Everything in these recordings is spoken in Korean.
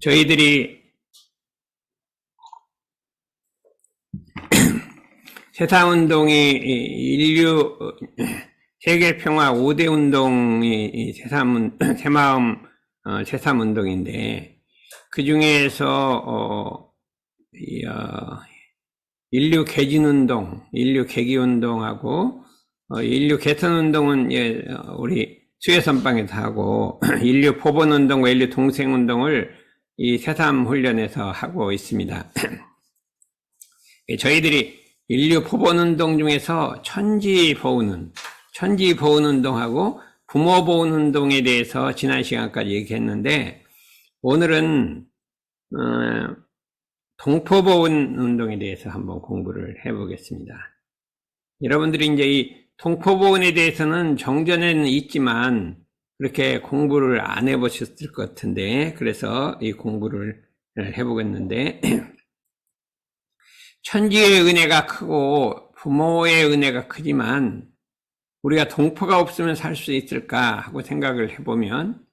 저희들이 세상운동이 인류 세계평화 5대 운동이 새마음 새삼운동인데, 그 중에서 인류 개진운동, 인류 개기운동하고 인류 개선운동은 우리 수해선방에서 하고, 인류 포본운동과 인류 동생운동을 이 새삼훈련에서 하고 있습니다. 저희들이 인류 포본운동 중에서 천지보훈운동하고 부모보훈운동에 대해서 지난 시간까지 얘기했는데, 오늘은 동포보훈운동에 대해서 한번 공부를 해보겠습니다. 여러분들이 이제 이 동포보훈에 대해서는 정전에는 있지만 그렇게 공부를 안 해보셨을 것 같은데, 그래서 이 공부를 해보겠는데, 천지의 은혜가 크고 부모의 은혜가 크지만 우리가 동포가 없으면 살 수 있을까 하고 생각을 해보면,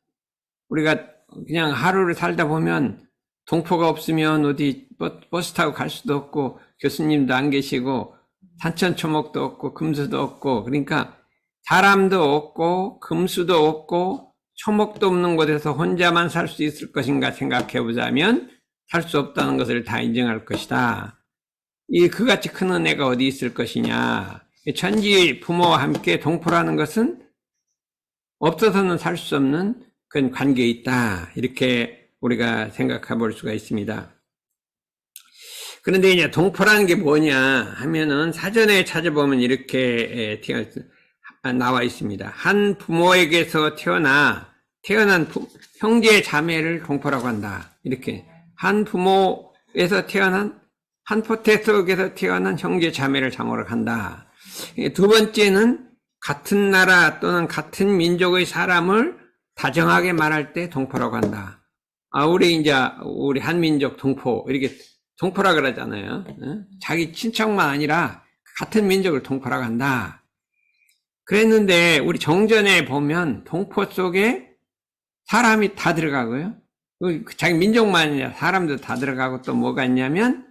우리가 그냥 하루를 살다 보면 동포가 없으면 어디 버스 타고 갈 수도 없고, 교수님도 안 계시고, 산천초목도 없고, 금수도 없고, 그러니까 사람도 없고 금수도 없고 초목도 없는 곳에서 혼자만 살 수 있을 것인가 생각해 보자면 살 수 없다는 것을 다 인정할 것이다. 그같이 큰 은혜가 어디 있을 것이냐. 천지 부모와 함께 동포라는 것은 없어서는 살 수 없는 그런 관계에 있다. 이렇게 우리가 생각해 볼 수가 있습니다. 그런데 이제 동포라는 게 뭐냐 하면은 사전에 찾아보면 이렇게 나와 있습니다. 한 부모에게서 태어난 형제 자매를 동포라고 한다. 이렇게 한 부모에서 태어난 한 포태 속에서 태어난 형제 자매를 장호를 한다. 두 번째는 같은 나라 또는 같은 민족의 사람을 다정하게 말할 때 동포라고 한다. 우리 한민족 동포, 이렇게 동포라 그러잖아요. 자기 친척만 아니라 같은 민족을 동포라고 한다. 그랬는데 우리 정전에 보면 동포 속에 사람이 다 들어가고요. 자기 민족만 아니라 사람도 다 들어가고, 또 뭐가 있냐면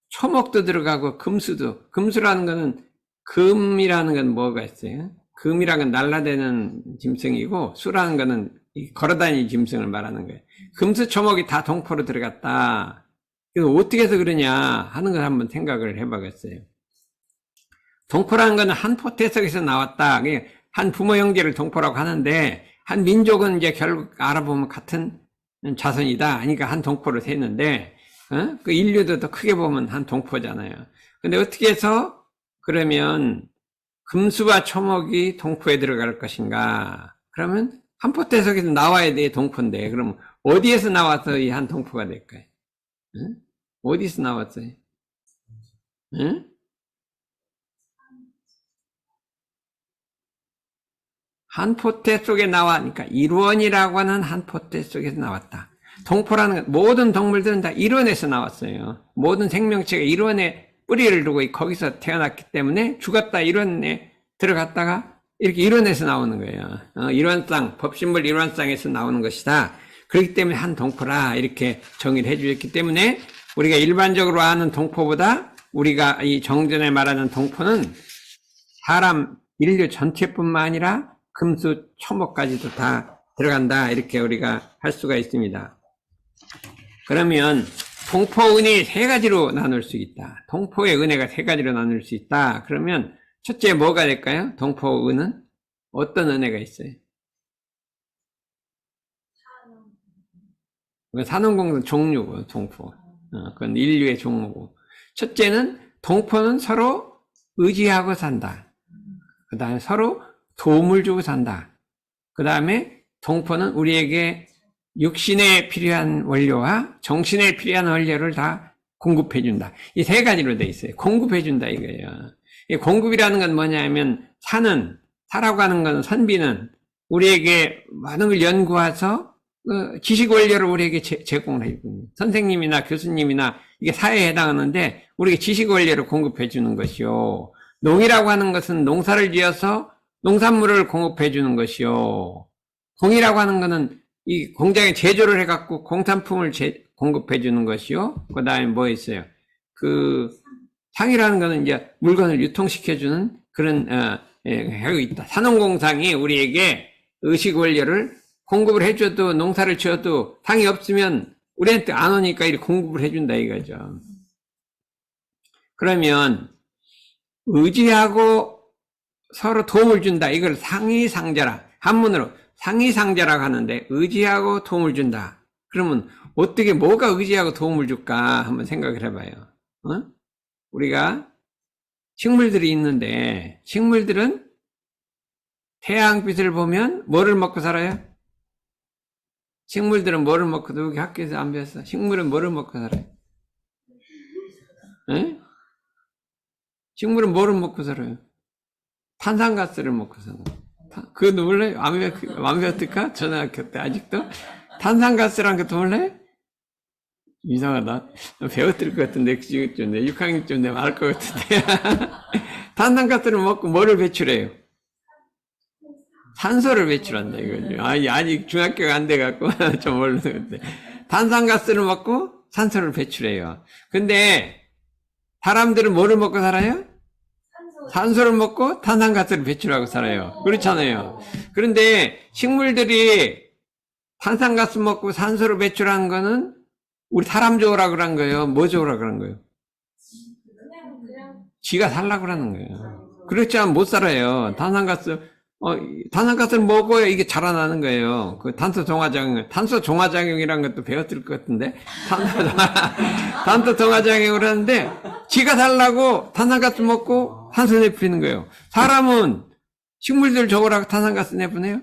초목도 들어가고 금수라는 거는, 금이라는 건 뭐가 있어요? 금이라는 건 날라다니는 짐승이고, 수라는 거는 걸어다니는 짐승을 말하는 거예요. 금수 초목이 다 동포로 들어갔다. 그래서 어떻게 해서 그러냐 하는 걸 한번 생각을 해봐야겠어요. 동포라는 거는 한 포태 속에서 나왔다. 한 부모 형제를 동포라고 하는데, 한 민족은 이제 결국 알아보면 같은 자손이다. 그러니까 한 동포를 세는데, 그 인류도 더 크게 보면 한 동포잖아요. 근데 어떻게 해서 그러면 금수와 초목이 동포에 들어갈 것인가? 그러면 한 포태 속에서 나와야 돼, 동포인데. 그럼 어디에서 나와서 이 한 동포가 될까요? 어디서 나왔어요? 한 포태 속에 나와니까 일원이라고 하는 한 포태 속에서 나왔다. 동포라는 건 모든 동물들은 다 일원에서 나왔어요. 모든 생명체가 일원에 뿌리를 두고 거기서 태어났기 때문에 죽었다 일원에 들어갔다가 이렇게 일원에서 나오는 거예요. 일원상, 법신물 일원상에서 나오는 것이다. 그렇기 때문에 한 동포라 이렇게 정의를 해주셨기 때문에 우리가 일반적으로 아는 동포보다 우리가 이 정전에 말하는 동포는 사람, 인류 전체뿐만 아니라 금수, 초목까지도 다 들어간다. 이렇게 우리가 할 수가 있습니다. 그러면 동포은이 세 가지로 나눌 수 있다. 동포의 은혜가 세 가지로 나눌 수 있다. 그러면 첫째 뭐가 될까요? 동포은은 어떤 은혜가 있어요? 산업공동 종류고, 동포. 그건 인류의 종류고. 첫째는 동포는 서로 의지하고 산다. 그 다음에 서로 도움을 주고 산다. 그 다음에 동포는 우리에게 육신에 필요한 원료와 정신에 필요한 원료를 다 공급해준다. 이 세 가지로 돼 있어요. 공급해준다 이거예요. 이 공급이라는 건 뭐냐면, 사라고 하는 건 선비는 우리에게 많은 걸 연구해서 지식 원료를 우리에게 제공을 해주거든요. 선생님이나 교수님이나 이게 사회에 해당하는데 우리에게 지식 원료를 공급해 주는 것이요. 농이라고 하는 것은 농사를 지어서 농산물을 공급해 주는 것이요. 공이라고 하는 것은 이 공장에 제조를 해갖고 공산품을 공급해 주는 것이요. 그 다음에 뭐 있어요? 그 상이라는 거는 이제 물건을 유통시켜 주는 그런 하고 있다. 산업공상이 우리에게 의식 원료를 공급을 해줘도 농사를 지어도 상이 없으면 우리한테 안 오니까 이렇게 공급을 해준다 이거죠. 그러면 의지하고 서로 도움을 준다. 이걸 상의상자라. 한문으로 상의상자라고 하는데 의지하고 도움을 준다. 그러면 어떻게 뭐가 의지하고 도움을 줄까 한번 생각을 해봐요. 우리가 식물들이 있는데 식물들은 태양빛을 보면 뭐를 먹고 살아요? 식물들은 뭐를 먹고, 여기 학교에서 안 배웠어? 식물은 뭐를 먹고 살아요? 에? 식물은 뭐를 먹고 살아요? 탄산가스를 먹고 살아요. 그거 몰라요? 안 배웠을까? 전화학교 때 아직도? 탄산가스란 것도 몰라요? 이상하다. 배웠을 것 같은데, 지금쯤 6학년쯤 되면 알 것 같은데. 탄산가스를 먹고 뭐를 배출해요? 산소를 배출한다, 이거죠. 아직 중학교가 안 돼갖고, 좀 모르는데. 탄산가스를 먹고 산소를 배출해요. 근데, 사람들은 뭐를 먹고 살아요? 산소를 먹고 탄산가스를 배출하고 살아요. 그렇잖아요. 그런데, 식물들이 탄산가스 먹고 산소를 배출하는 거는, 우리 사람 좋으라고 그런 거예요. 뭐 좋으라고 그런 거예요? 지가 살라고 그러는 거예요. 그렇지 않으면 못 살아요. 탄산가스를 먹어야 이게 자라나는 거예요. 그 탄소 종화작용이라는 것도 배웠을 것 같은데, 탄소 종화작용을 하는데, 지가 살라고 탄산가스 먹고 산소 내뿜는 거예요. 사람은 식물들 좋으라고 탄산가스 내보내요?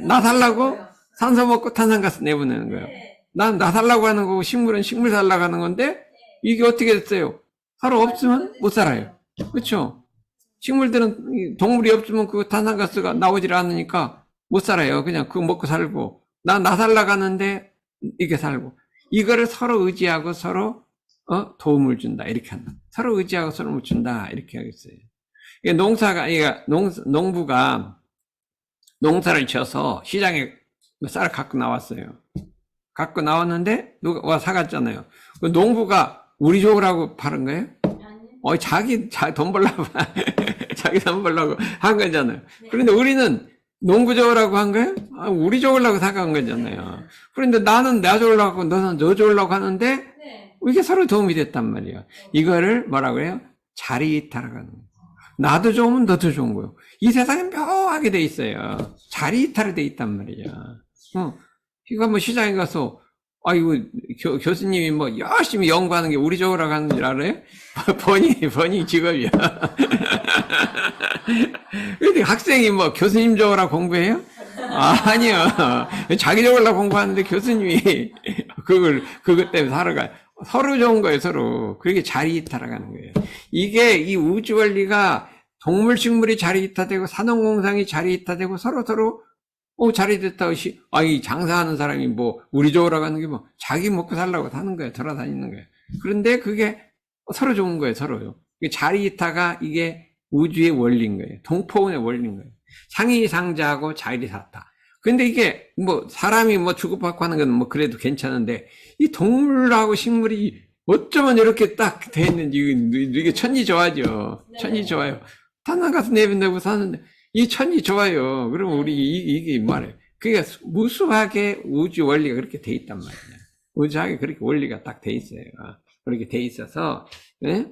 나 살라고 산소 먹고 탄산가스 내보내는 거예요. 나 살라고 하는 거고, 식물은 식물 살라고 하는 건데, 이게 어떻게 됐어요? 서로 없으면 못 살아요. 그렇죠? 식물들은 동물이 없으면 그 탄산가스가 나오질 않으니까 못 살아요. 그냥 그거 먹고 살고. 나 살라고 하는데 이게 살고. 이거를 서로 의지하고 서로 도움을 준다. 이렇게 한다. 서로 의지하고 서로 도움을 준다. 이렇게 하겠어요. 이게 농부가 농사를 지어서 시장에 쌀을 갖고 나왔어요. 갖고 나왔는데 누가 사갔잖아요. 그 농부가 우리 좋으라고 파는 거예요? 자기 돈 벌라고, 자기 돈 벌라고 한 거잖아요. 그런데 우리는 농부 좋으라고 한 거예요? 우리 좋으려고 사간 거잖아요. 그런데 나는 나 좋으려고, 너는 너 좋으려고 하는데, 이게 서로 도움이 됐단 말이에요. 이거를 뭐라고 해요? 자리이탈하는 거예요. 나도 좋으면 너도 좋은 거예요. 이 세상에 묘하게 돼 있어요. 자리이탈이 돼 있단 말이에요. 이거 뭐 시장에 가서, 교수님이 뭐 열심히 연구하는 게 우리 좋으라고 하는 줄 알아요? 본인 직업이야. 근데 학생이 뭐 교수님 좋으라고 공부해요? 아니요. 자기 좋으라고 공부하는데 교수님이 그것 때문에 살아가요. 서로 좋은 거예요, 서로. 그게 자리이탈하는 거예요. 이게 이 우주 원리가 동물, 식물이 자리이탈되고 산업공상이 자리이탈되고 서로 자리됐다. 장사하는 사람이 뭐, 우리 좋으라고 하는 게 뭐, 자기 먹고 살라고 하는 거예요. 돌아다니는 거예요. 그런데 그게 서로 좋은 거예요, 서로요. 자리이타가 이게 우주의 원리인 거예요. 동포운의 원리인 거예요. 상의상자하고 자리사타. 근데 이게 뭐, 사람이 뭐 주고받고 하는 건 뭐, 그래도 괜찮은데, 이 동물하고 식물이 어쩌면 이렇게 딱 돼 있는지, 이게 천지 좋아하죠. 천지 좋아요. 탄산가스 내본다고 사는데, 이 천지 좋아요. 그러면 우리 이게 말이에요. 그게 무수하게 우주 원리가 그렇게 돼 있단 말이에요. 우주하게 그렇게 원리가 딱 돼 있어요. 그렇게 돼 있어서, 네?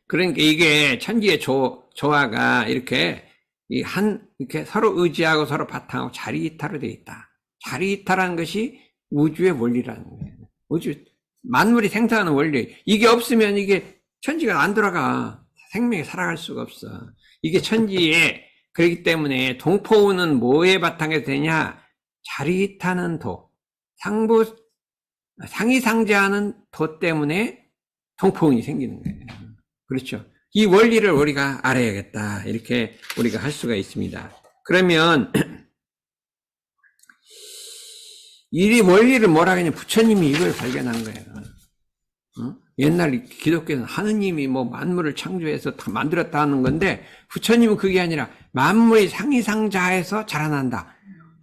그러니까 이게 천지의 조화가 이렇게 이렇게 서로 의지하고 서로 바탕하고 자리이탈로 돼 있다. 자리이탈하는 것이 우주의 원리라는 거예요. 만물이 생성하는 원리. 이게 없으면 이게 천지가 안 돌아가. 생명이 살아갈 수가 없어. 이게 천지에, 그렇기 때문에 동포운은 뭐에 바탕에 되냐? 자리이타는 도, 상의상자하는 도 때문에 동포운이 생기는 거예요. 그렇죠. 이 원리를 우리가 알아야겠다. 이렇게 우리가 할 수가 있습니다. 그러면 이 원리를 뭐라 하냐? 부처님이 이걸 발견한 거예요. 옛날 기독교는 하느님이 뭐 만물을 창조해서 다 만들었다 하는 건데, 부처님은 그게 아니라 만물이 상의상자에서 자라난다.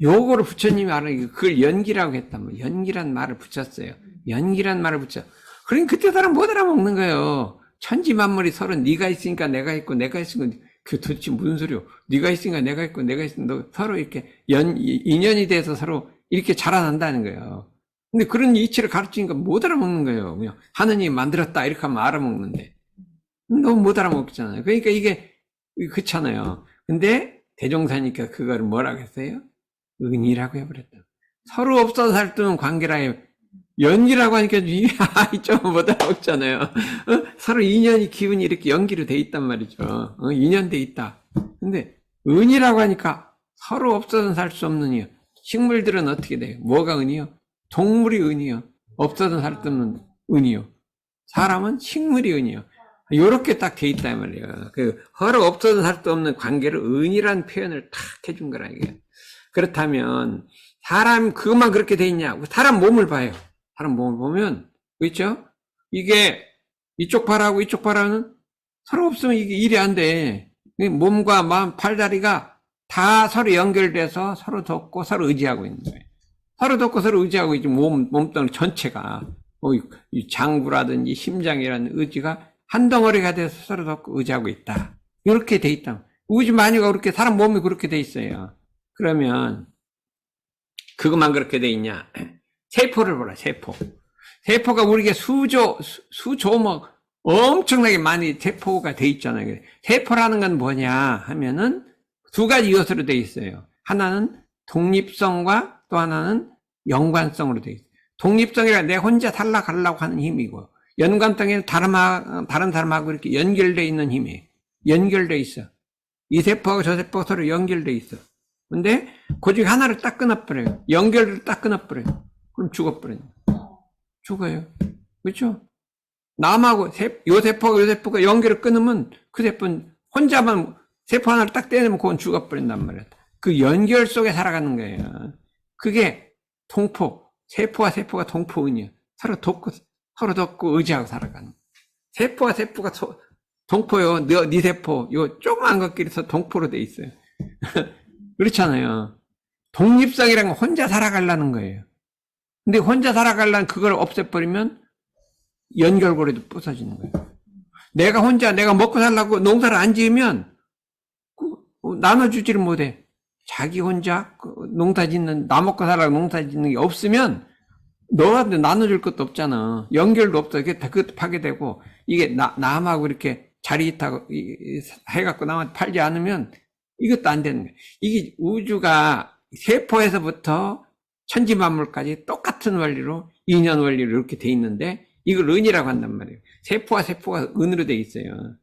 요거를 부처님이 알아요. 그걸 연기라고 했단 말이에요. 연기란 말을 붙였어요. 연기란 말을 붙여. 그러니까 그때 사람 못 알아먹는 거예요. 천지만물이 서로 네가 있으니까 내가 있고 내가 있으니까 그 도대체 무슨 소리요? 네가 있으니까 내가 있고 내가 있으니까 서로 이렇게 인연이 돼서 서로 이렇게 자라난다는 거예요. 근데 그런 이치를 가르치니까 못 알아먹는 거예요. 그냥 하느님이 만들었다 이렇게 하면 알아먹는데 너무 못 알아먹잖아요. 그러니까 이게 그렇잖아요. 근데 대종사니까 그걸 뭐라고 했어요? 은이라고 해버렸다. 서로 없어서 살 때는 관계라 해요. 연기라고 하니까 좀 못 알아먹잖아요. 서로 인연이 기운이 이렇게 연기로 돼 있단 말이죠. 인연돼 있다. 근데 은이라고 하니까 서로 없어서는 살 수 없는 이요. 식물들은 어떻게 돼요? 뭐가 은이요? 동물이 은이요. 없어서는 살 수 없는 은이요. 사람은 식물이 은이요. 요렇게 딱 돼 있단 말이에요. 서로 없어서는 살 수 없는 관계를 은이라는 표현을 탁 해준 거라 이게. 그렇다면 사람 그것만 그렇게 돼 있냐? 사람 몸을 봐요. 사람 몸을 보면 그렇죠? 이게 이쪽 팔하고 이쪽 팔하는 서로 없으면 이게 일이 안 돼. 몸과 마음, 팔다리가 다 서로 연결돼서 서로 돕고 서로 의지하고 있는 거예요. 서로 돕고 서로 의지하고 있지 몸뚱이 전체가 이 장부라든지 심장이라는 의지가 한 덩어리가 돼서 서로 돕고 의지하고 있다. 이렇게 돼 있다. 우주 만유가 그렇게 사람 몸이 그렇게 돼 있어요. 그러면 그것만 그렇게 돼 있냐? 세포를 보라. 세포가 우리가 수조 뭐 엄청나게 많이 세포가 돼 있잖아요. 세포라는 건 뭐냐 하면은 두 가지 요소로 돼 있어요. 하나는 독립성과 또 하나는 연관성으로 돼 있어요. 독립성이라 내 혼자 살아가려고 하는 힘이고, 연관성에는 다른 사람하고 이렇게 연결돼 있는 힘이에요. 연결돼 있어. 이 세포하고 저 세포가 서로 연결돼 있어. 근데 그 중에 하나를 딱 끊어버려요. 연결을 딱 끊어버려요. 그럼 죽어버려요. 죽어요. 그렇죠? 남하고 요 세포가 연결을 끊으면 그 세포는 혼자만 세포 하나를 딱 떼내면 그건 죽어버린단 말이야. 그 연결 속에 살아가는 거예요. 그게 동포. 세포와 세포가 동포은이야. 서로 돕고 의지하고 살아가는 거야. 세포와 세포가 동포요. 네 세포. 요 조그만 것끼리서 동포로 돼 있어요. 그렇잖아요. 독립성이란 건 혼자 살아가려는 거예요. 근데 혼자 살아가려면 그걸 없애버리면 연결고리도 부서지는 거예요. 내가 먹고 살려고 농사를 안 지으면 나눠주지를 못해. 자기 혼자 농사 짓는, 나 먹고 살라고 농사 짓는 게 없으면 너한테 나눠줄 것도 없잖아. 연결도 없어. 그것도 파괴되고, 이게 남하고 이렇게 자리타고 해갖고 남한테 팔지 않으면 이것도 안 되는 거예요. 이게 우주가 세포에서부터 천지만물까지 똑같은 원리로, 인연 원리로 이렇게 돼 있는데, 이걸 은이라고 한단 말이에요. 세포와 세포가 은으로 돼 있어요.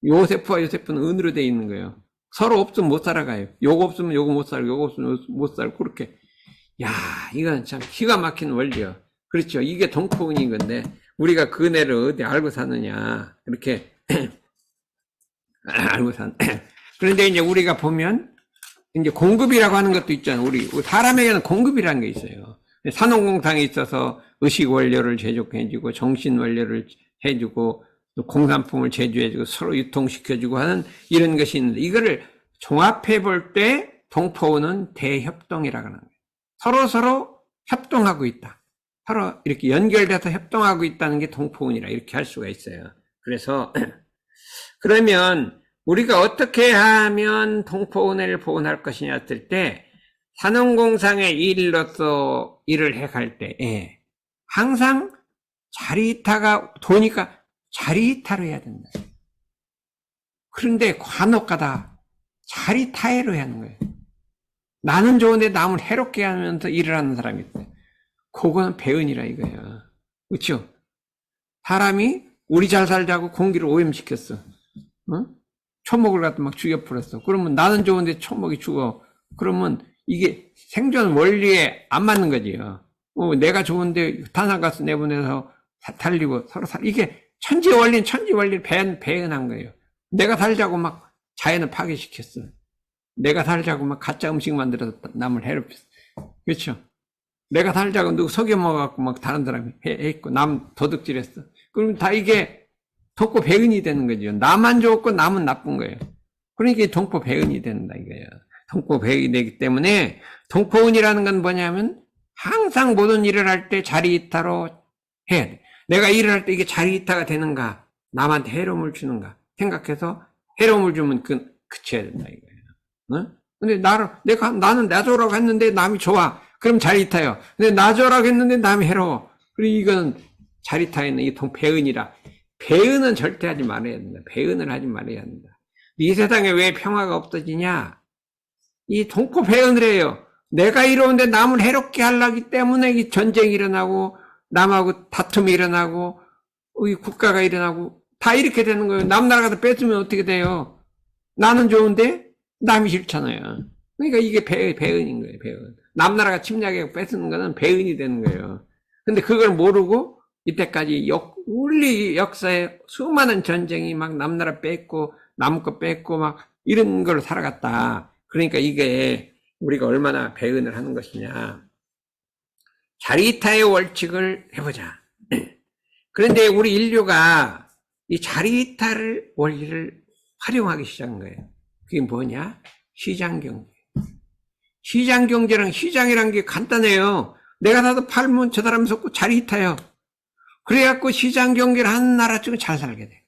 요 세포와 요 세포는 은으로 돼 있는 거예요. 서로 없으면 못 살아가요. 요거 없으면 요거 못 살고, 요거 없으면 못 살고, 그렇게. 야, 이건 참 기가 막힌 원리요. 그렇죠. 이게 동포은인 건데, 우리가 그 은혜를 어디 알고 사느냐. 이렇게, 알고 그런데 이제 우리가 보면, 이제 공급이라고 하는 것도 있잖아요. 우리 사람에게는 공급이라는 게 있어요. 산업공상에 있어서 의식 원료를 제조해주고, 정신 원료를 해주고, 또 공산품을 제조해주고, 서로 유통시켜주고 하는 이런 것이 있는데, 이거를 종합해 볼 때 동포는 대협동이라고 하는 거예요. 서로 협동하고 있다. 서로 이렇게 연결돼서 협동하고 있다는 게 동포운이라 이렇게 할 수가 있어요. 그래서 그러면 우리가 어떻게 하면 동포운을 보존할 것이냐 했을 때, 산업공상의 일로서 일을 해갈 때 항상 자리이타가 도니까 자리이타로 해야 된다. 그런데 관업가다 자리타해로 하는 거예요. 나는 좋은데 남을 해롭게 하면서 일을 하는 사람이 있어요. 그거는 배은이라 이거예요. 그렇죠? 사람이 우리 잘 살자고 공기를 오염시켰어. 초목을 갖다 막 죽여버렸어. 그러면 나는 좋은데 초목이 죽어. 그러면 이게 생존 원리에 안 맞는 거지요. 내가 좋은데 탄산가스 내보내서 달리고 서로 이게 천지원리를 배은한 거예요. 내가 살자고 막 자연을 파괴시켰어. 내가 살자고 막 가짜 음식 만들어서 남을 해롭혔어. 그렇죠? 내가 살자고 누구 속여 먹어갖고 막 다른 사람이 했고 남 도둑질했어. 그러면 다 이게 동포 배은이 되는 거죠. 나만 좋고 남은 나쁜 거예요. 그러니까 동포 배은이 된다 이거예요. 동포배역이 되기 때문에 동포운이라는 건 뭐냐면 항상 모든 일을 할 때 자리이타로 해야 돼. 내가 일을 할 때 이게 자리이타가 되는가, 남한테 해로움을 주는가 생각해서 해로움을 주면 그쳐야 된다 이거예요. 어? 근데 나는 놔줘라고 했는데 남이 좋아. 그럼 자리이타요. 근데 놔줘라고 했는데 남이 해로워. 그리고 이건 자리이타에는 이 배은이라. 배은은 절대 하지 말아야 된다. 배은을 하지 말아야 한다. 이 세상에 왜 평화가 없어지냐? 이 동포 배은을 해요. 내가 이러는데 남을 해롭게 하려기 때문에 이 전쟁이 일어나고 남하고 다툼이 일어나고 이 국가가 일어나고 다 이렇게 되는 거예요. 남 나라 가서 뺏으면 어떻게 돼요? 나는 좋은데 남이 싫잖아요. 그러니까 이게 배은인 거예요. 배은. 남 나라가 침략하고 뺏는 거는 배은이 되는 거예요. 근데 그걸 모르고 이때까지 우리 역사에 수많은 전쟁이 막 남나라 뺏고 남의 거 뺏고 막 이런 걸로 살아갔다. 그러니까 이게 우리가 얼마나 배은을 하는 것이냐. 자리이타의 원칙을 해보자. 그런데 우리 인류가 이 자리이타를 원리를 활용하기 시작한 거예요. 그게 뭐냐? 시장경제. 시장경제랑 시장이란 게 간단해요. 내가 나도 팔면 저 사람 속고 자리이타요. 그래갖고 시장경제를 하는 나라 쪽은 잘 살게 돼.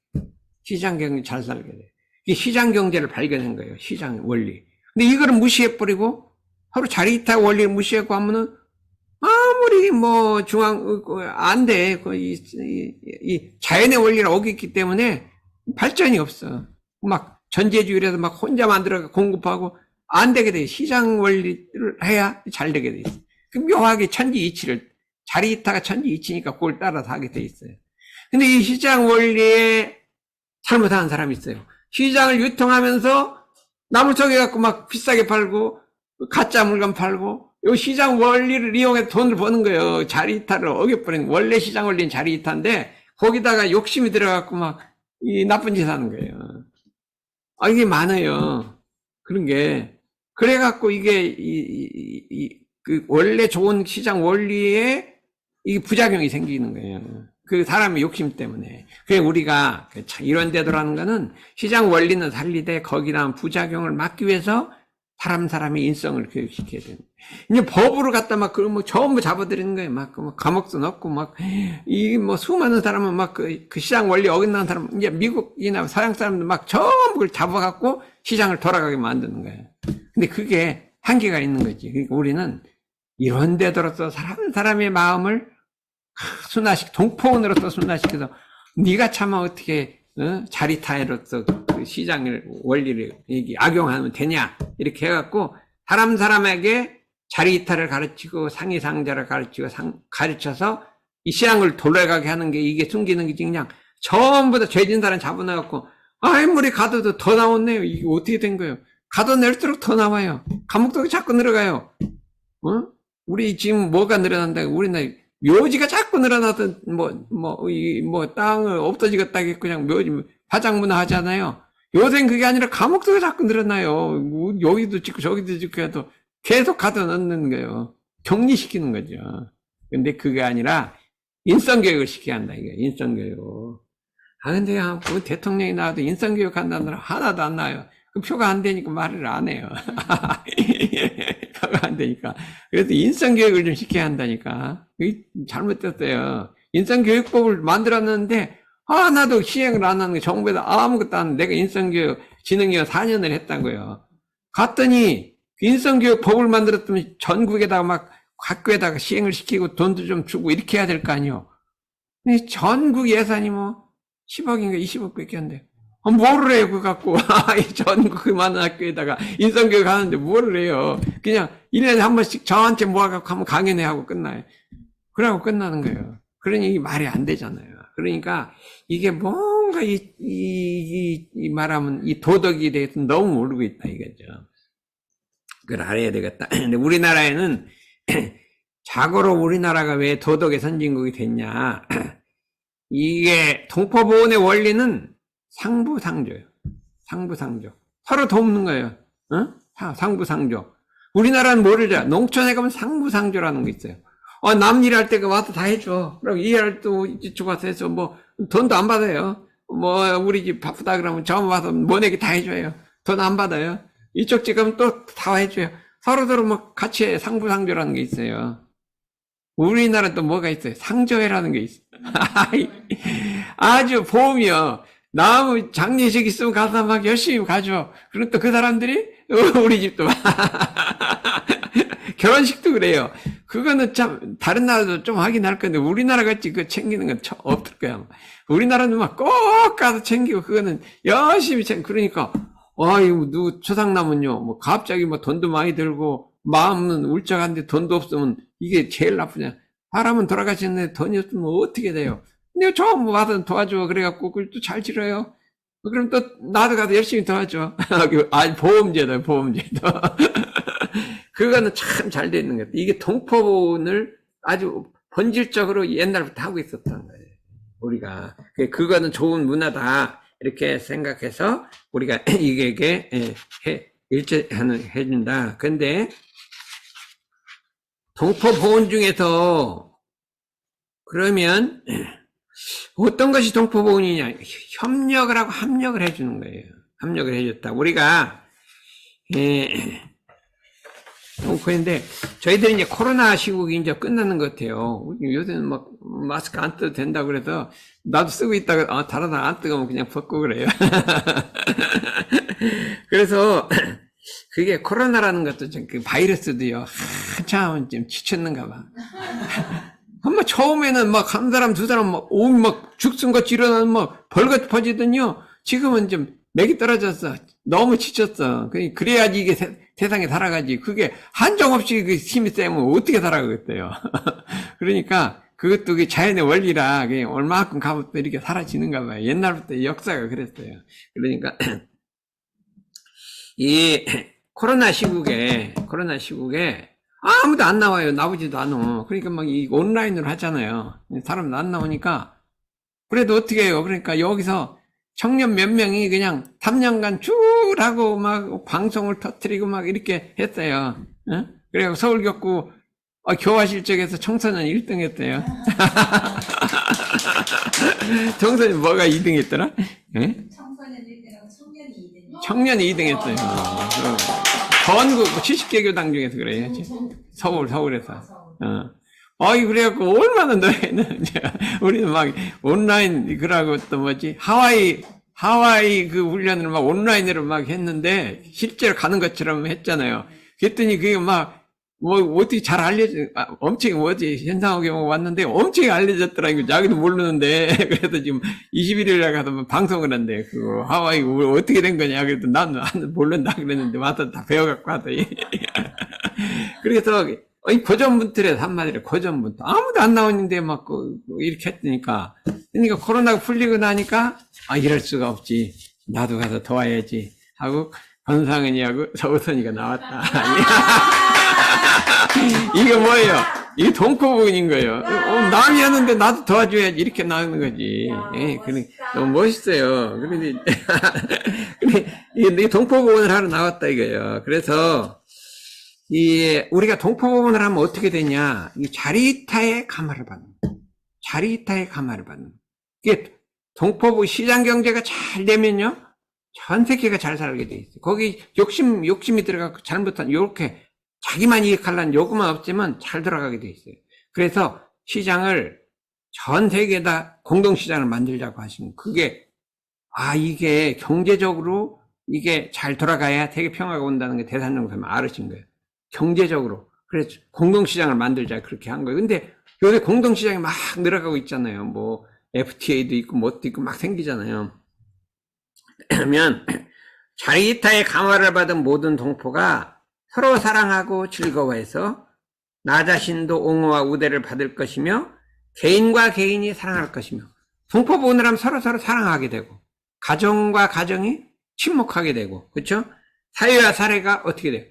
시장경제 잘 살게 돼. 이게 시장경제를 발견한 거예요. 시장 원리. 근데 이거를 무시해버리고 서로 자리이타 원리를 무시하고 하면은 아무리 뭐 안 돼. 이 자연의 원리를 어겼기 때문에 발전이 없어. 막 전제주의라도 막 혼자 만들어 공급하고 안 되게 돼. 시장 원리를 해야 잘 되게 돼 있어. 그 묘하게 천지이치를 자리이타가 천지이치니까 그걸 따라서 하게 돼 있어요. 근데 이 시장 원리에 잘못하는 사람이 있어요. 시장을 유통하면서 남을 속여갖고 막 비싸게 팔고 가짜 물건 팔고 이 시장 원리를 이용해서 돈을 버는 거예요. 자리이타를 어겨버리는 원래 시장 원리는 자리이타인데 거기다가 욕심이 들어갖고 막 이 나쁜 짓 하는 거예요. 이게 많아요. 그런 게 그래갖고 이게 그 원래 좋은 시장 원리에 이 부작용이 생기는 거예요. 그 사람의 욕심 때문에. 그래 우리가 이런 데도라는 거는 시장 원리는 살리되 거기다 부작용을 막기 위해서 사람의 인성을 교육시켜야 되는. 이제 법으로 갖다 막 그런 뭐 전부 잡아들이는 거예요. 막 감옥도 넣고 이 수많은 사람은 막 그 시장 원리 어긋나는 사람 이제 미국이나 서양 사람들 막 전부 그걸 잡아갖고 시장을 돌아가게 만드는 거예요. 근데 그게 한계가 있는 거지. 그러니까 우리는 이런 데들어서 사람의 마음을 동포원으로서 순화시켜서 네가 차마 어떻게 자리타로서 그 시장을 원리를 악용하면 되냐 이렇게 해갖고 사람에게 자리이타를 가르치고 상의상자를 가르쳐서 이 시장을 돌아가게 하는 게 이게 숨기는 게 그냥 전부 다 죄진 사람 잡아놔갖고 아무리 가둬도 더 나왔네요. 이게 어떻게 된 거예요? 가둬낼수록 더 나와요. 감옥도 자꾸 늘어가요. 우리 지금 뭐가 늘어난다? 우리는 묘지가 자꾸 늘어나던 땅을 없어지겠다고 그냥 묘지 화장문화 하잖아요. 요새는 그게 아니라 감옥도 자꾸 늘어나요. 여기도 짓고 저기도 짓고 해도 계속 가둬 넣는 거예요. 격리시키는 거죠. 근데 그게 아니라 인성교육을 시켜야 한다 이게 인성교육. 근데 그 대통령이 나와도 인성교육 한다는 사람 하나도 안 나와요. 그 표가 안 되니까 말을 안 해요. 표가 안 되니까. 그래서 인성교육을 좀 시켜야 한다니까. 잘못됐어요. 인성교육법을 만들었는데 하나도 시행을 안 하는 거 정부에서 아무것도 안 하는 내가 인성교육 진흥위원 4년을 했다고요. 갔더니 인성교육 법을 만들었더니 전국에다가 막 학교에다가 시행을 시키고 돈도 좀 주고 이렇게 해야 될 거 아니에요. 근데 전국 예산이 10억인가 20억밖에 안 돼. 뭐를 해요, 그거 갖고. 전국 그 많은 학교에다가 인성교육 하는데 뭐를 해요. 그냥 1년에 한 번씩 저한테 모아갖고 한번 강연회 하고 끝나요. 그러고 끝나는 거예요. 그러니 이게 말이 안 되잖아요. 그러니까 이게 뭔가 말하면 이 도덕에 대해서 너무 모르고 있다 이거죠. 그걸 알아야 되겠다. 근데 우리나라에는 자고로 우리나라가 왜 도덕의 선진국이 됐냐. 이게 동포보훈의 원리는 상부상조예요. 상부상조. 서로 돕는 거예요. 상부상조. 우리나라는 모르죠. 농촌에 가면 상부상조라는 게 있어요. 남 일할 때 와서 다 해줘. 그럼 일할 때 이쪽 와서 해서 돈도 안 받아요. 우리 집 바쁘다 그러면 저 와서 모내기 다 해줘요. 돈 안 받아요. 이쪽 집 가면 또 다 해줘요. 서로서로 뭐 같이 상부상조라는 게 있어요. 우리나라는 또 뭐가 있어요? 상조회라는 게 있어요. 아주 보험이요. 나무 장례식 있으면 가서 막 열심히 가죠. 그럼 또 그 사람들이 우리 집도 결혼식도 그래요. 그거는 참 다른 나라도 좀 하긴 할 건데 우리나라 같이 그 챙기는 건 없을 거야. 우리나라는 막 꼭 가서 챙기고 그거는 열심히 챙기고 그러니까 이거 누구 초상나면요 뭐 갑자기 뭐 돈도 많이 들고 마음은 울적한데 돈도 없으면 이게 제일 나쁘냐. 사람은 돌아가시는데 돈이 없으면 어떻게 돼요? 근데 처음 와서 도와줘 그래갖고 그걸 또 잘 치러요. 그럼 또 나도 가서 열심히 도와줘. 보험제도 보험제도. 그거는 참 잘 돼 있는 것 같아요. 이게 동포분을 아주 본질적으로 옛날부터 하고 있었던 거예요. 우리가. 그거는 좋은 문화다. 이렇게 생각해서 우리가 이게 해준다. 근데 동포보훈 중에서 그러면 어떤 것이 동포보훈이냐? 협력을 하고 합력을 해주는 거예요. 합력을 해줬다. 우리가 동포인데 저희들이 이제 코로나 시국이 이제 끝나는 것 같아요. 요새는 막 마스크 안 써도 된다고 그래서 나도 쓰고 있다가 다른 사람 안 뜨거면 그냥 벗고 그래요. 그래서 그게 코로나라는 것도 좀 그 바이러스도요 한참 좀 지쳤는가 봐. 한번 처음에는 막 한 사람 두 사람 막 죽순같이 일어나면 막 벌같이 퍼지더니요. 지금은 좀 맥이 떨어졌어. 너무 지쳤어. 그래야지 이게 세상에 살아가지. 그게 한정없이 그 힘이 세면 어떻게 살아가겠어요. 그러니까 그것도 그 자연의 원리라 얼마만큼 가면 또 이렇게 사라지는가 봐요. 옛날부터 역사가 그랬어요. 그러니까 이 코로나 시국에 아무도 안 나와요. 나오지도 않아. 그러니까 막 이 온라인으로 하잖아요. 사람도 안 나오니까 그래도 어떻게 해요. 그러니까 여기서 청년 몇 명이 그냥 3년간 쭉 하고 막 방송을 터뜨리고 막 이렇게 했어요. 그래서 서울교구 교화 실적에서 청소년 1등 했대요. 청소년 뭐가 2등 했더라? 청소년 1등하고 청년이 2등. 청년이 2등 했어요. 전국 70개 교당 중에서 그래요. 서울에서. 그래갖고 얼마나 너희는 우리는 막 온라인 그러고 또 뭐지 하와이 그 훈련을 막 온라인으로 막 했는데 실제로 가는 것처럼 했잖아요. 그랬더니 그게 막 뭐 어떻게 잘 엄청 뭐지 현상하게 왔는데 엄청 알려졌더라. 이거 자기도 모르는데 그래서 지금 21일에 가서 방송을 한대. 그거 하와이 어떻게 된 거냐. 그래도 난 모른다 그랬는데 와서 다 배워갖고 하더니 그래서 고전분들에서 한마디로 고전분들 아무도 안 나오는데 막 이렇게 했으니까 그러니까 코로나가 풀리고 나니까 이럴 수가 없지. 나도 가서 도와야지 하고 권상은이하고 서우선이가 나왔다. 이게 뭐예요? 이게 동포분인 거예요. 남이 하는데 나도 도와줘야지 이렇게 나오는 거지. 그래 너무 멋있어요. 그런데 이 동포분을 하러 나왔다 이거예요. 그래서 우리가 동포보훈을 하면 어떻게 되냐? 이 자리이타의 감화를 받는. 자리이타의 감화를 받는. 이게 동포부 시장 경제가 잘 되면요, 전 세계가 잘 살게 돼 있어요. 거기 욕심이 들어가고 잘못한 요렇게 자기만 이익하려는 요구만 없지만 잘 들어가게 돼 있어요. 그래서 시장을 전 세계에다 공동시장을 만들자고 하시면 그게 이게 경제적으로 이게 잘 돌아가야 세계 평화가 온다는 게 대산정선을 알으신 거예요. 경제적으로. 그래서 공동시장을 만들자 그렇게 한 거예요. 근데 요새 공동시장이 막 늘어가고 있잖아요. 뭐 FTA도 있고 뭣도 있고 막 생기잖아요. 그러면 자리이타의 감화를 받은 모든 동포가 서로 사랑하고 즐거워해서 나 자신도 옹호와 우대를 받을 것이며 개인과 개인이 사랑할 것이며 동포보훈을 하면 서로 사랑하게 되고 가정과 가정이 친목하게 되고 그렇죠? 사회와 사회가 어떻게 돼요?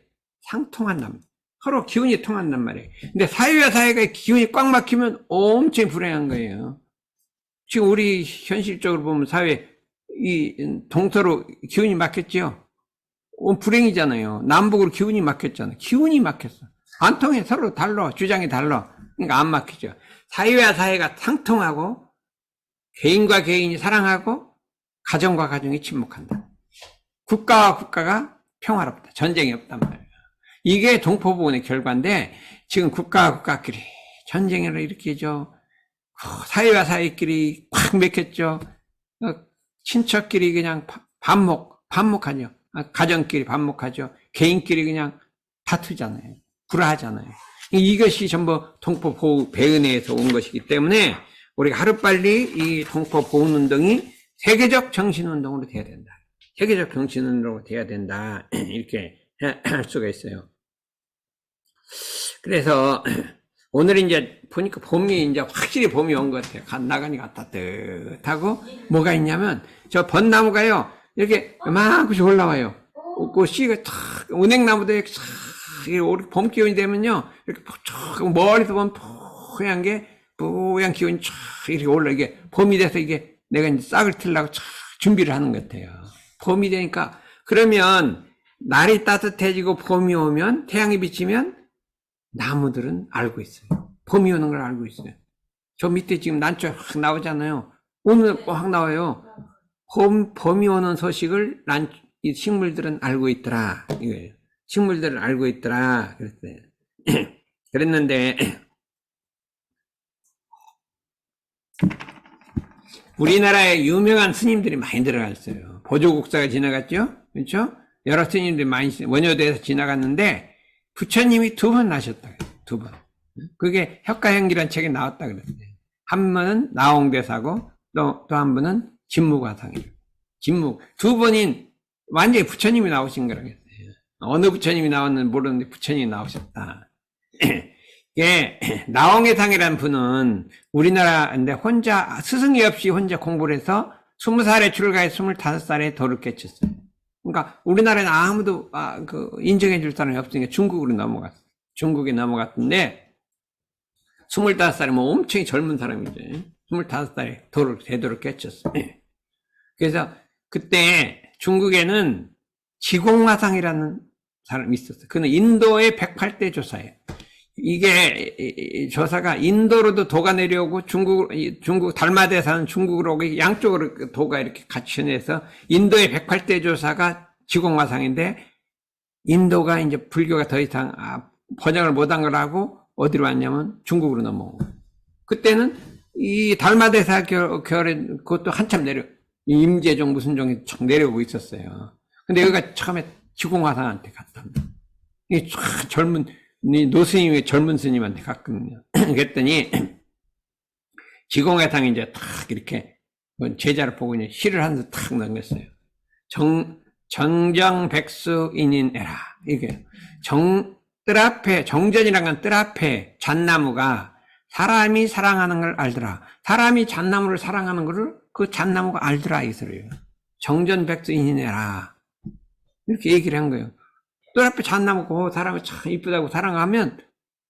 상통한단 서로 기운이 통한단 말이에요. 근데 사회와 사회가 기운이 꽉 막히면 엄청 불행한 거예요. 지금 우리 현실적으로 보면 사회 동서로 기운이 막혔죠. 불행이잖아요. 남북으로 기운이 막혔잖아요. 기운이 막혔어. 안 통해. 서로 달라. 주장이 달라. 그러니까 안 막히죠. 사회와 사회가 상통하고 개인과 개인이 사랑하고 가정과 가정이 친목한다. 국가와 국가가 평화롭다. 전쟁이 없단 말이에요. 이게 동포부원의 결과인데 지금 국가와 국가끼리 전쟁을 일으키죠. 사회와 사회끼리 꽉 맥혔죠. 친척끼리 그냥 반목하죠. 가정끼리 반목하죠. 개인끼리 그냥 다투잖아요. 불화하잖아요. 이것이 전부 동포 보호 배은회에서 온 것이기 때문에 우리가 하루빨리 이 동포 보호 운동이 세계적 정신운동으로 돼야 된다. 세계적 정신운동으로 돼야 된다. 이렇게 할 수가 있어요. 그래서 오늘 이제 보니까 봄이 이제 확실히 봄이 온 것 같아요. 나가니까 따뜻하고 뭐가 있냐면 저 벚나무가요 이렇게 이만큼씩 올라와요. 그 씨가 탁 은행나무도 이렇게 탁 봄 기온이 되면요 이렇게 쭉 멀리서 보면 뽀얀 게 뽀얀 기온이 쫙 이렇게 올라 이게 봄이 돼서 이게 내가 이제 싹을 틀려고 쫙 준비를 하는 것 같아요. 봄이 되니까 그러면 날이 따뜻해지고 봄이 오면 태양이 비치면 나무들은 알고 있어요. 봄이 오는 걸 알고 있어요. 저 밑에 지금 난초 확 나오잖아요. 오늘 확 나와요. 봄이 오는 소식을 이 식물들은 알고 있더라. 이거예요. 식물들은 알고 있더라. 그랬어요. 그랬는데, 우리나라에 유명한 스님들이 많이 들어갔어요. 보조국사가 지나갔죠? 그렇죠? 여러 스님들이 많이 원효대에서 지나갔는데, 부처님이 2번 나셨다. 2번. 그게 혁가행기라는 책에 나왔다 그랬어요. 한 번은 나홍대사고 또 한 번은 진무과상이에요. 진무. 2번인 완전히 부처님이 나오신 거라고 했어요. 어느 부처님이 나왔는지 모르는데 부처님이 나오셨다. 이게 나홍회상이라는 분은 우리나라인데 혼자 스승이 없이 혼자 공부를 해서 20살에 출가해서 25살에 도를 깨쳤어요. 그러니까 우리나라에는 아무도 인정해 줄 사람이 없으니까 중국으로 넘어갔어요. 중국에 넘어갔는데 25살이면 엄청 젊은 사람이죠. 25살에 대도를 깨쳤어요. 그래서 그때 중국에는 지공화상이라는 사람이 있었어요. 그는 인도의 108대 조사예요. 이게 조사가 인도로도 도가 내려오고 중국 달마대에 사는 중국으로 오고 양쪽으로 도가 이렇게 같이 내서 인도의 108대 조사가 지공화상인데 인도가 이제 불교가 더 이상 번영을 못한 걸 하고 어디로 왔냐면 중국으로 넘어오고 그때는 이 달마대사 결에 그것도 한참 임재종 무슨 종이 쫙 내려오고 있었어요. 근데 여기가 처음에 지공화상한테 갔답니다. 이게 쫙 젊은 노스님이 젊은 스님한테 갔거든요. 그랬더니 지공화상이 이제 탁 이렇게 제자를 보고 이제 시를 한 수 탁 넘겼어요. 정정백수인인에라. 이게 뜰 앞에 정전이란 건 뜰 앞에 잣나무가 사람이 사랑하는 걸 알더라. 사람이 잣나무를 사랑하는 거를 그 잣나무가 알더라 이 소리예요. 정전백수인인에라. 이렇게 얘기를 한 거예요. 뜰 앞에 잣나무고 사람이 참 이쁘다고 사랑하면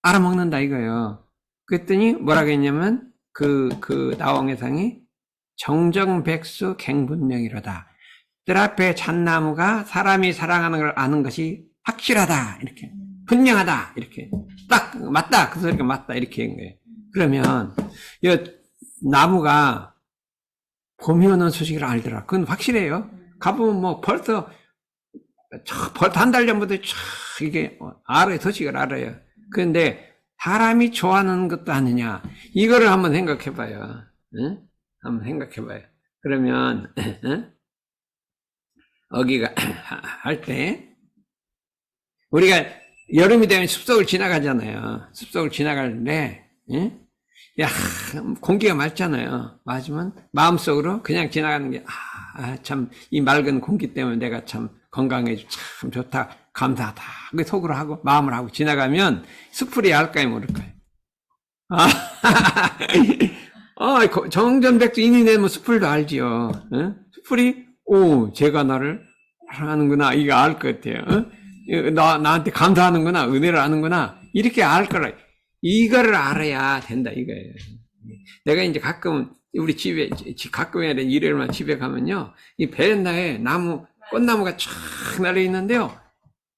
알아먹는다 이거예요. 그랬더니 뭐라고 했냐면 그 나홍회상이 정정백수 갱분명이로다. 뜰 앞에 잣나무가 사람이 사랑하는 걸 아는 것이 확실하다 이렇게 분명하다 이렇게 딱 맞다 그 소리가 맞다 이렇게 한 거예요. 그러면 이 나무가 봄이 오는 소식을 알더라. 그건 확실해요. 가보면 뭐 벌써 한 달 전부터 이게 알아요. 소식을 알아요. 그런데 사람이 좋아하는 것도 아니냐. 이거를 한번 생각해 봐요. 응? 한번 생각해 봐요. 그러면 응? 어기가 할 때 우리가 여름이 되면 숲속을 지나가잖아요. 숲속을 지나가는데 응? 야, 공기가 맑잖아요. 맞으면 마음속으로 그냥 지나가는 게 참 이 맑은 공기 때문에 내가 참 건강해지고 참 좋다, 감사하다. 그 속으로 하고 마음을 하고 지나가면 숲풀이 알까요, 모를까요? 정전백수인이 되면 숲풀도 알지요. 어? 숲풀이 제가 나를 사랑하는구나 이거 알 것 같아요. 나한테 감사하는구나, 은혜를 하는구나 이렇게 알 거라. 이거를 알아야 된다 이거예요. 내가 이제 가끔 우리 집에 가끔이나 일요일만 집에 가면요, 이 베란다에 꽃나무가 쫙 날려 있는데요.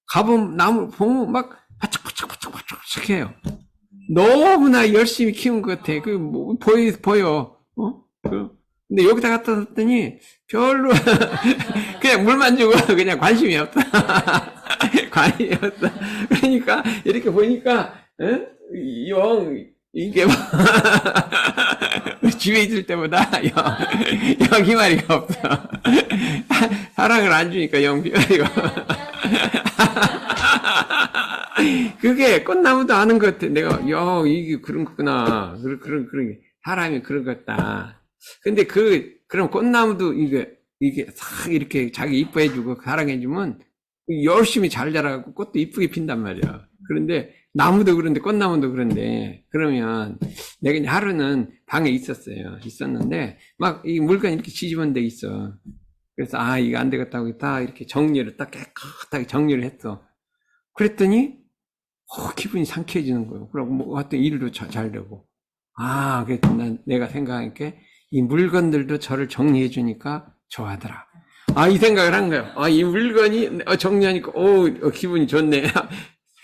가보면 나무 보면 막 바짝바짝바짝바짝 해요. 너무나 열심히 키운 것 같아. 보여. 근데 여기다 갖다 놨더니 별로 그냥 물만 주고 그냥 관심이 없다. 관심이 없다. 그러니까 이렇게 보니까 영 이게 뭐 집에 있을 때보다 영 희마리가 없어. 사랑을 안 주니까 영 희마리가. 그게 꽃나무도 아는 것 같아. 내가 이게 그런 거구나. 그런 게 사람이 그런 것 같다. 근데 그럼 꽃나무도 이게 싹 이렇게 자기 이뻐해주고 사랑해주면 열심히 잘 자라고 꽃도 이쁘게 핀단 말이야. 그런데 나무도 그런데 꽃나무도 그런데 그러면 내가 이제 하루는 방에 있었는데 막 이 물건 이렇게 뒤집은 데 있어. 그래서 이거 안 되겠다고 딱 이렇게 정리를 딱 깨끗하게 정리를 했어. 그랬더니 기분이 상쾌해지는 거예요. 그리고 뭐 하여튼 일도 잘 되고. 그래서 내가 생각하니까 이 물건들도 저를 정리해 주니까 좋아하더라. 이 생각을 한 거예요. 이 물건이 정리하니까 기분이 좋네.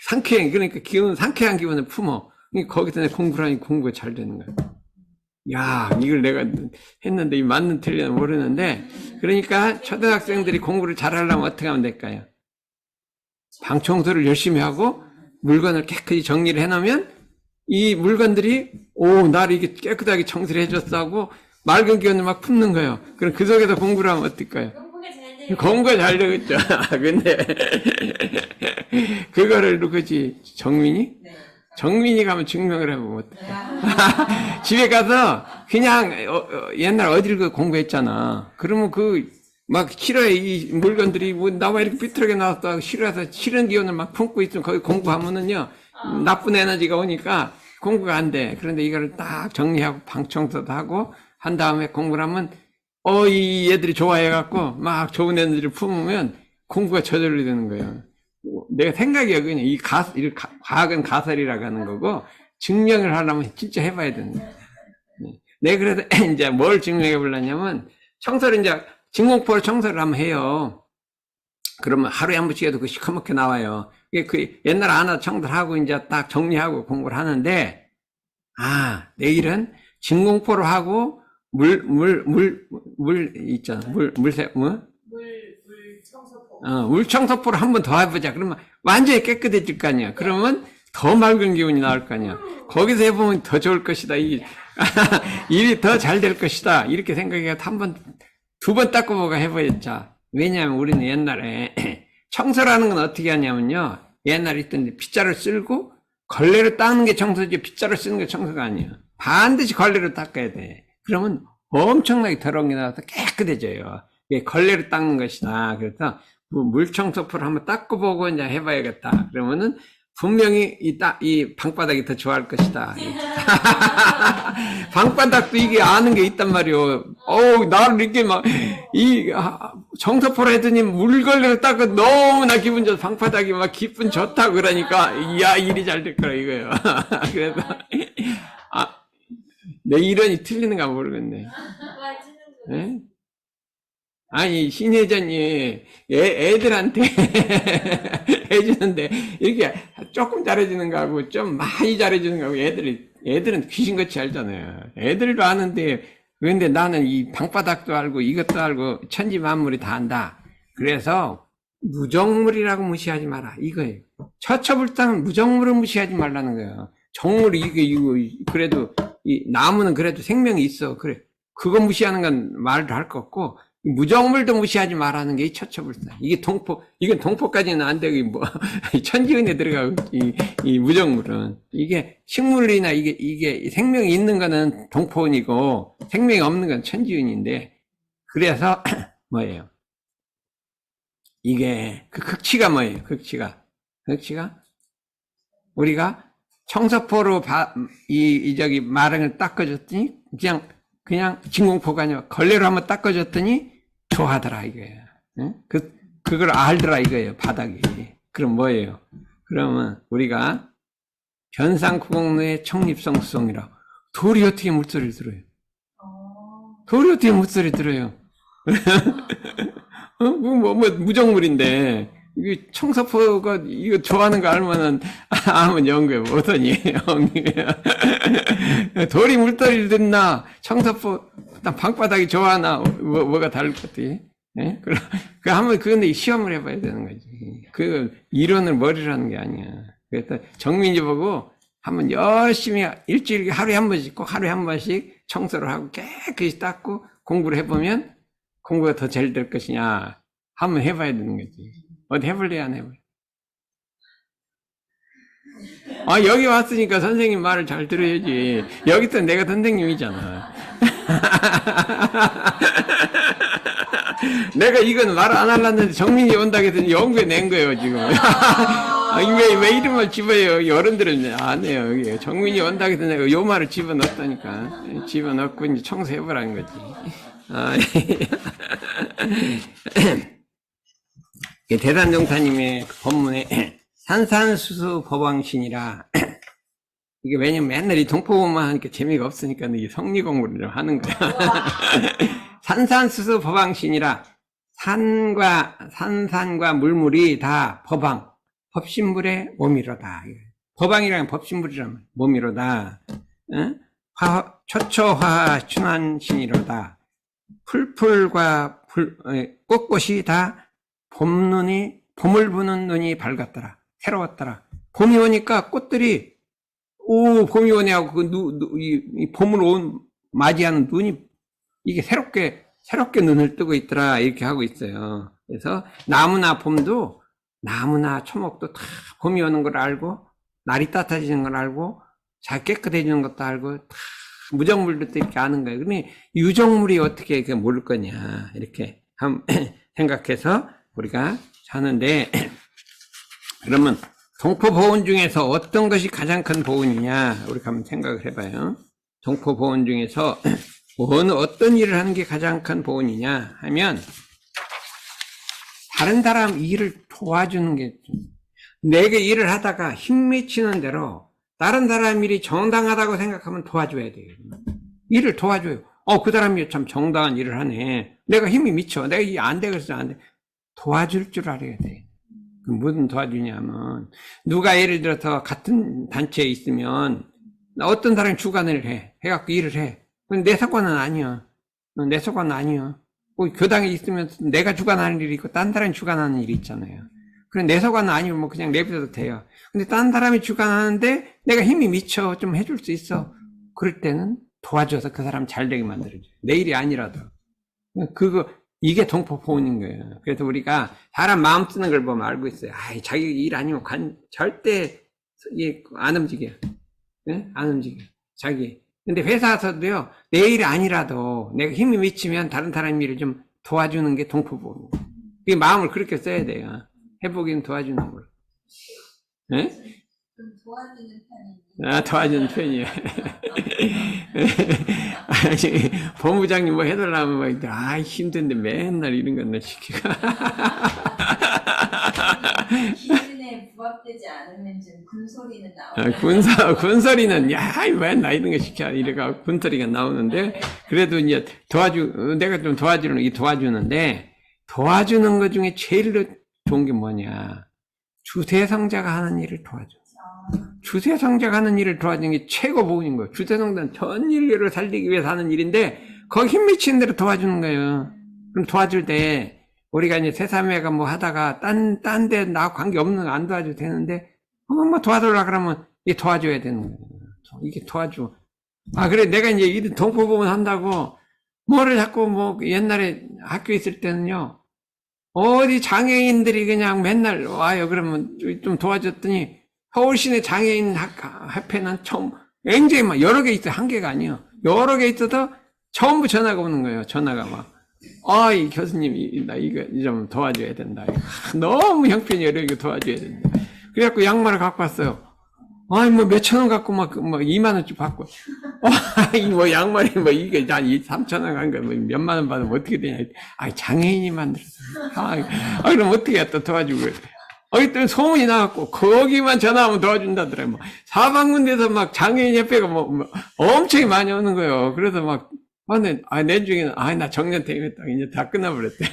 상쾌해. 그러니까 상쾌한 기분을 품어. 거기서 내가 공부를 하니 공부가 잘 되는 거예요. 이걸 내가 했는데 이 맞는 틀리는 모르는데, 그러니까 초등학생들이 공부를 잘하려면 어떻게 하면 될까요? 방 청소를 열심히 하고 물건을 깨끗이 정리를 해놓으면 이 물건들이 나를 이게 깨끗하게 청소를 해줬어 하고 맑은 기운을 막 품는 거예요. 그럼 그 속에서 공부를 하면 어떨까요? 공부가 잘 되겠죠. 근데 그거를 누구지? 정민이? 네. 정민이 가면 증명을 해보면 어떡해. 집에 가서 그냥 옛날 어딜 공부했잖아. 그러면 막 싫어해. 이 물건들이 나와 이렇게 삐뚤하게 나왔다 싫어해서 싫은 기운을 막 품고 있으면 거기 공부하면은요 나쁜 에너지가 오니까 공부가 안 돼. 그런데 이거를 딱 정리하고 방 청소도 하고 한 다음에 공부를 하면 이 애들이 좋아해갖고 막 좋은 에너지를 품으면 공부가 저절로 되는 거예요. 내가 생각이야. 그냥 과학은 가설이라고 하는 거고 증명을 하려면 진짜 해봐야 되는 거야. 내가 그래서 이제 뭘 증명해 보려냐면 청소를 이제 진공포로 청소를 한번 해요. 그러면 하루에 한 번씩 해도 그 시커멓게 나와요. 그 옛날 하나 청소를 하고 이제 딱 정리하고 공부를 하는데, 내일은 진공포로 하고 물 있잖아. 물 청소포. 물 청소포로 한 번 더 해보자. 그러면 완전히 깨끗해질 거 아니야. 그러면 더 맑은 기운이 나올 거 아니야. 거기서 해보면 더 좋을 것이다. 일이 더 잘 될 것이다. 이렇게 생각해서 두 번 닦아보고 해보자. 왜냐하면 우리는 옛날에 청소라는 건 어떻게 하냐면요. 옛날에 있던 빗자루 쓸고 걸레로 닦는 게 청소지 빗자루 쓰는 게 청소가 아니에요. 반드시 걸레로 닦아야 돼. 그러면 엄청나게 더러운 게 나와서 깨끗해져요. 이게 걸레로 닦는 것이다. 그래서 물청소포를 한번 닦아보고 이제 해봐야겠다. 그러면은 분명히 이 방바닥이 더 좋아할 것이다. 방바닥도 이게 아는 게 있단 말이오. 나를 이렇게 청소포로 했더니 물걸레로 닦아 너무나 기분 좋아. 방바닥이 막 기분 좋다고 그러니까, 일이 잘 될 거라 이거예요. 그래서, 내 이론이 틀리는가 모르겠네. 네? 신혜전이 애들한테 해주는데 이렇게 조금 잘해주는 거하고 좀 많이 잘해주는 거하고 애들은 귀신같이 알잖아요. 애들도 아는데 그런데 나는 이 방바닥도 알고 이것도 알고 천지만물이 다 안다. 그래서 무정물이라고 무시하지 마라 이거예요. 처처불상은 무정물을 무시하지 말라는 거예요. 정물이 이거 그래도 이 나무는 그래도 생명이 있어. 그래 그거 무시하는 건 말도 할 거 없고 무정물도 무시하지 말라는 게 이 처처불상. 이건 동포까지는 안 되고 천지은에 들어가고 이 무정물은 이게 식물이나 이게 생명이 있는 거는 동포은이고 생명이 없는 건 천지은인데 그래서 뭐예요? 이게 그 극치가 뭐예요? 극치가 우리가 청소포로 마릉을 닦아줬더니 그냥 진공포가 아니라 걸레로 한번 닦아줬더니 좋아하더라 이거예요. 응? 그걸 알더라 이거예요. 바닥이. 그럼 뭐예요? 그러면 우리가 변상구공로의 청립성 수성이라 돌이 어떻게 물소리를 들어요? 돌이 어떻게 물소리 들어요? 무정물인데 이게 청소포가 이거 좋아하는 거 알면은 아무 연구해 보더니 돌이 물소리를 듣나 청소포 난 방바닥이 좋아하나, 뭐가 다를 것 같아. 예? 그런데 시험을 해봐야 되는 거지. 그, 이론을 머리로 하는 게 아니야. 그래서 정민이 보고 한번 열심히 일주일에 하루에 한 번씩, 꼭 하루에 한 번씩 청소를 하고 깨끗이 닦고 공부를 해보면 공부가 더 잘 될 것이냐. 한번 해봐야 되는 거지. 어디 해볼래, 안 해볼래? 여기 왔으니까 선생님 말을 잘 들어야지. 여기서 내가 선생님이잖아. 내가 이건 말 안 하려는데 정민이 온다고 해서 연구해 낸 거예요, 지금. 왜 이런 말 집어요? 어른들은 안 해요. 여기. 정민이 온다고 해서 내가 요 말을 집어넣었다니까. 집어넣고 이제 청소해보라는 거지. 대단정사님의 법문에 산산수수 법왕신이라, 이게 왜냐면 맨날 이 동포법만 하니까 재미가 없으니까 이 성리 공부를 좀 하는 거야. 산산수수 법왕신이라, 산산과 물물이 다 법왕, 법신물의 몸이로다. 법왕이라는 법신물이란 몸이로다. 초초화 춘환신이로다. 풀풀과 꽃꽃이 다 봄을 부는 눈이 밝았더라. 새로웠더라. 봄이 오니까 꽃들이, 봄이 오네 하고, 이 봄을 맞이하는 눈이, 이게 새롭게 눈을 뜨고 있더라. 이렇게 하고 있어요. 그래서 나무나 봄도, 나무나 초목도 다 봄이 오는 걸 알고, 날이 따뜻해지는 걸 알고, 잘 깨끗해지는 것도 알고, 다 무정물도 이렇게 아는 거예요. 그러니 유정물이 어떻게 이렇게 모를 거냐. 이렇게 생각해서 우리가 사는데, 그러면 동포보훈 중에서 어떤 것이 가장 큰 보훈이냐, 우리가 한번 생각을 해봐요. 동포보훈 중에서 어떤 일을 하는 게 가장 큰 보훈이냐 하면, 다른 사람 일을 도와주는 게, 내가 일을 하다가 힘 미치는 대로 다른 사람 일이 정당하다고 생각하면 도와줘야 돼요. 일을 도와줘요. 그 사람이 참 정당한 일을 하네. 내가 힘이 미쳐. 내가 이 안 돼, 그래서 안 돼. 도와줄 줄 알아야 돼. 무슨 도와주냐면, 누가 예를 들어서 같은 단체에 있으면 어떤 사람이 주관을 해갖고 일을 해. 근데 내 사관은 아니야. 내 사관은 아니야. 교당에 있으면 내가 주관하는 일이 있고 딴 사람이 주관하는 일이 있잖아요. 그래, 내 사관은 아니면 뭐 그냥 내버려도 돼요. 근데 딴 사람이 주관하는데 내가 힘이 미쳐 좀 해줄 수 있어. 그럴 때는 도와줘서 그 사람 잘 되게 만들어줘. 내 일이 아니라도. 이게 동포보훈인 거예요. 그래서 우리가 사람 마음 쓰는 걸 보면 알고 있어요. 자기 일 아니면 절대 안 움직여. 네? 안 움직여. 자기. 근데 회사에서도요, 내 일이 아니라도 내가 힘이 미치면 다른 사람 일을 좀 도와주는 게 동포보훈이에요. 그 마음을 그렇게 써야 돼요. 해보기는 도와주는 걸. 네? 좀 도와주는 편이에요. 도와주는 편이에요. 본부장님 뭐 해달라면 힘든데 맨날 이런 건 시키고. 기준에 부합되지 않으면 좀 군소리는 나오죠. 군소리는, 맨날 이런 거 시켜. 이래가 군소리가 나오는데, 그래도 이제 내가 좀 도와주는데, 도와주는 것 중에 제일 좋은 게 뭐냐. 주세성자가 하는 일을 도와줘. 주세성자가 하는 일을 도와주는 게 최고 보훈인 거예요. 주세성자는 전 인류를 살리기 위해서 하는 일인데, 거기 힘 미치는 대로 도와주는 거예요. 그럼 도와줄 때, 우리가 이제 세사매가 뭐 하다가, 딴 데 나 관계 없는 거 안 도와줘도 되는데, 뭐 도와달라 그러면, 이게 도와줘야 되는 거예요. 이게 도와줘. 그래, 내가 이제 이 동포보훈 한다고, 뭐를 자꾸 옛날에 학교 있을 때는요, 어디 장애인들이 그냥 맨날 와요. 그러면 좀 도와줬더니 서울시내 장애인 협회는 굉장히 여러 개 있어요. 한 개가 아니에요. 여러 개 있어서 전부 전화가 오는 거예요. 전화가 이 교수님, 나 이거 좀 도와줘야 된다. 너무 형편이 어려워. 이거 도와줘야 된다. 그래갖고 양말을 갖고 왔어요. 몇천 원 갖고 2만 원씩 받고. 양말이 이게 한 3천 원 간 거, 몇만 원 받으면 어떻게 되냐. 장애인이 만들었어. 그럼 어떻게 해, 또 도와주고. 또 소문이 나갖고, 거기만 전화하면 도와준다더라. 사방군데서 장애인 협회가 엄청 많이 오는 거예요. 그래서 내 중에는, 나 정년 퇴임했다. 이제 다 끝나버렸대.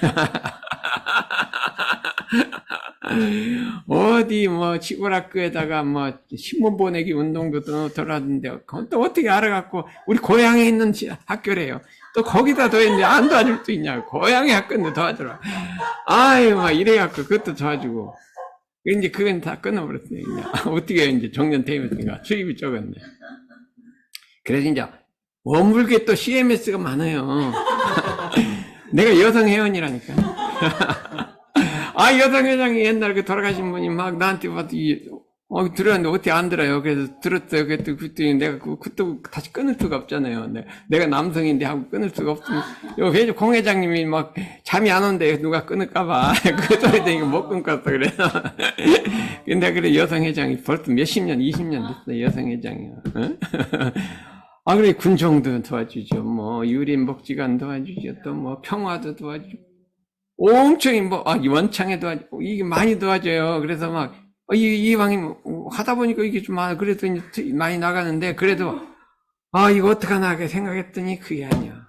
어디 뭐 시골 학교에다가 뭐 신문 보내기 운동도 들어왔는데 또 어떻게 알아갖고 우리 고향에 있는 학교래요. 또 거기다 더 안 도와줄 수 있냐고. 고향의 학교인데 도와주라. 아유 막 이래갖고 그것도 도와주고. 이제 그건 다 끊어버렸어요. 어떻게 이제 정년 퇴임했으니까 수입이 적었네. 그래서 이제 원불교 또 CMS가 많아요. 내가 여성 회원이라니까. 아, 여성 회장이 옛날 그 돌아가신 분이 막 나한테 와도 들었는데 어떻게 안 들어요? 그래서 들었어요. 그랬더니 내가 그것도 다시 끊을 수가 없잖아요. 내가 남성인데 하고 끊을 수가 없으면, 요 공 회장님이 막 잠이 안 온대. 누가 끊을까봐. 그 소리 되니까 못 끊겠어. 그래서. 근데 그래, 여성 회장이 벌써 몇십 년, 20년 됐어. 여성 회장이요. 아, 그래, 군종도 도와주죠. 뭐, 유린복지관 도와주죠. 또 뭐, 평화도 도와주고. 엄청, 원창에 도와주고. 이게 많이 도와줘요. 그래서 막, 이왕이 하다 보니까 이게 좀 그래도 이제 많이 나가는데, 그래도, 이거 어떡하나, 생각했더니 그게 아니야.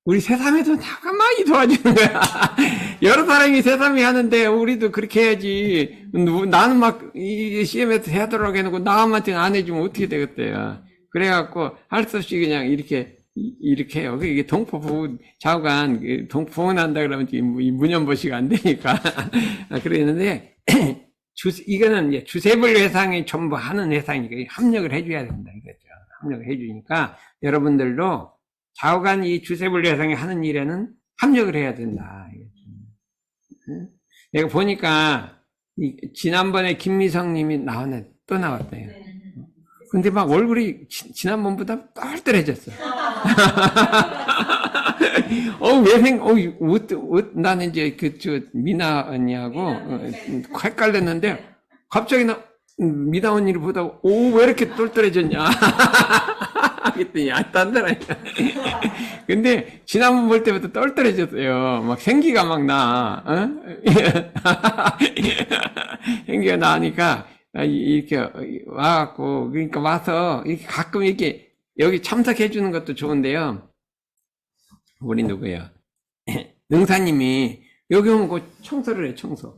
우리 새삼에도 나가 많이 도와주는 거야. 여러 사람이 새삼이 하는데, 우리도 그렇게 해야지. 나는 막, 이 CMS 해야더라고 해놓고, 남한테는 안 해주면 어떻게 되겠대요. 그래갖고, 할 수 없이 그냥 이렇게 해요. 이게 동포부 좌우간, 동포원한다 그러면 이 문연보시가 안 되니까. 그랬는데, 이거는 이제 주세불 회상이 전부 하는 회상이니까 합력을 해줘야 된다, 이거죠. 합력을 해주니까, 여러분들도 좌우간 이 주세불 회상이 하는 일에는 합력을 해야 된다, 이거죠. 내가 보니까, 지난번에 김미성 님이 또 나왔대요. 근데 막 얼굴이 지난번보다 똘똘해졌어. 나는 이제 미나 언니하고 헷갈렸는데, 갑자기 미나 언니를 보다가, 왜 이렇게 똘똘해졌냐. 그랬더니, 딴 사람이야. 근데, 지난번 볼 때부터 똘똘해졌어요. 막 생기가 막 나, 생기가 나니까, 이렇게 와갖고, 그러니까 와서, 이렇게 가끔 이렇게, 여기 참석해주는 것도 좋은데요. 우리 누구예요? 능사님이, 여기 오면 그 청소를 해, 청소.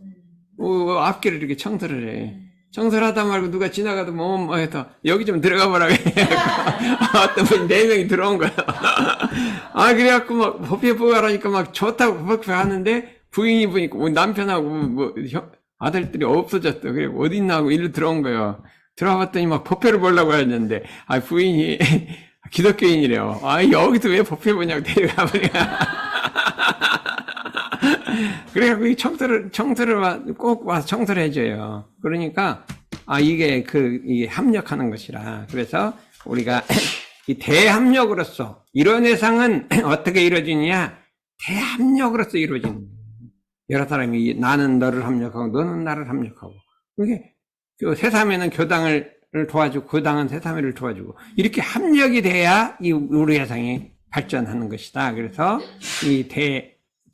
앞길을 이렇게 청소를 해. 청소를 하다 말고 누가 지나가도 해서, 여기 좀 들어가 보라고 해. 어떤 분이 4명이 들어온 거야. 그래갖고 막, 법회 보고 하라니까 막 좋다고 법회 하는데, 부인이 보니까, 남편하고 아들들이 없어졌어. 그래, 어딨나 하고 일로 들어온 거예요. 들어와봤더니 막 법회를 보려고 했는데, 부인이 기독교인이래요. 여기서 왜 법회 보냐고 데려가 보니까. 그래갖고 이 청소를 꼭 와서 청소를 해줘요. 그러니까, 이게 합력하는 것이라. 그래서 우리가 이 대합력으로서, 이런 회상은 어떻게 이루어지느냐? 대합력으로서 이루어지는 거예요. 여러 사람이 나는 너를 합력하고 너는 나를 합력하고, 이게 새삼에는 교당을 도와주고 교당은 새삼회를 도와주고, 이렇게 합력이 돼야 이 우리 회상이 발전하는 것이다. 그래서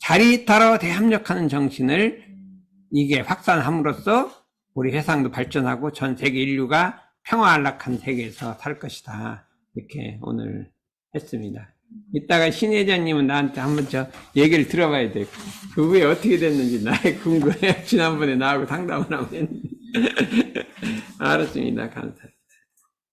자리따라 대합력하는 정신을 이게 확산함으로써 우리 회상도 발전하고 전 세계 인류가 평화안락한 세계에서 살 것이다. 이렇게 오늘 했습니다. 이따가 신혜자님은 나한테 한번 얘기를 들어봐야 돼. 그 후에 어떻게 됐는지 나의 궁금해. 지난번에 나하고 상담을 하면 했는데. 알았습니다. 감사합니다.